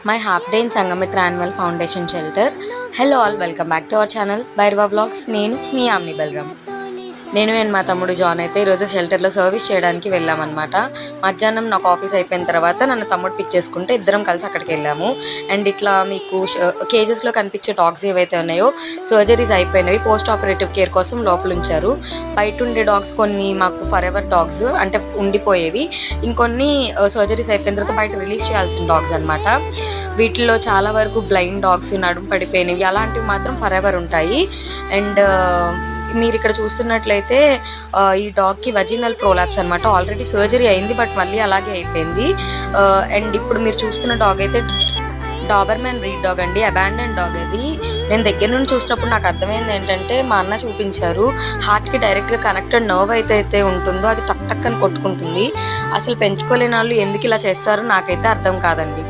my half day in Sangamitra Annual Foundation Shelter. Hello all, welcome back to our channel Bhairava Vlogs. నేను మీ omni Balaram. నేను and మా తమ్ముడు John అయితే ఈరోజు షెల్టర్లో service చేయడానికి వెళ్ళామన్నమాట. మధ్యాహ్నం నాకు ఆఫీస్ అయిపోయిన తర్వాత నన్ను తమ్ముడు పిక్ చేసుకుంటే ఇద్దరం కలిసి అక్కడికి వెళ్ళాము. అండ్ ఇట్లా మీకు కేజెస్లో కనిపించే డాగ్స్ ఏవైతే ఉన్నాయో సర్జరీస్ అయిపోయినవి, పోస్ట్ ఆపరేటివ్ కేర్ కోసం లోపల ఉంచారు. బయట ఉండే డాగ్స్ కొన్ని మాకు ఫర్ ఎవర్ డాగ్స్ అంటే ఉండిపోయేవి, ఇంకొన్ని సర్జరీస్ అయిపోయిన తర్వాత బయట రిలీజ్ చేయాల్సిన డాగ్స్ అనమాట. వీటిలో చాలా వరకు బ్లైండ్ డాగ్స్, నడుము పడిపోయినవి, అలాంటివి మాత్రం ఫర్ ఎవర్ ఉంటాయి. అండ్ మీరు ఇక్కడ చూస్తున్నట్లయితే ఈ డాగ్కి వజినల్ ప్రోలాప్స్ అనమాట. ఆల్రెడీ సర్జరీ అయింది, బట్ మళ్ళీ అలాగే అయిపోయింది. అండ్ ఇప్పుడు మీరు చూస్తున్న డాగ్ అయితే డాబర్మ్యాన్ బ్రీడ్ డాగ్ అండి, అబాండన్ డాగ్. అది నేను దగ్గర నుండి చూసినప్పుడు నాకు అర్థమైంది ఏంటంటే, మా అన్న చూపించారు, హార్ట్కి డైరెక్ట్గా కనెక్టెడ్ నర్వ్ అయితే ఉంటుందో అది టక్ టక్ అని కొట్టుకుంటుంది. అసలు పెంచుకోలేని వాళ్ళు ఎందుకు ఇలా చేస్తారో నాకైతే అర్థం కాదండి.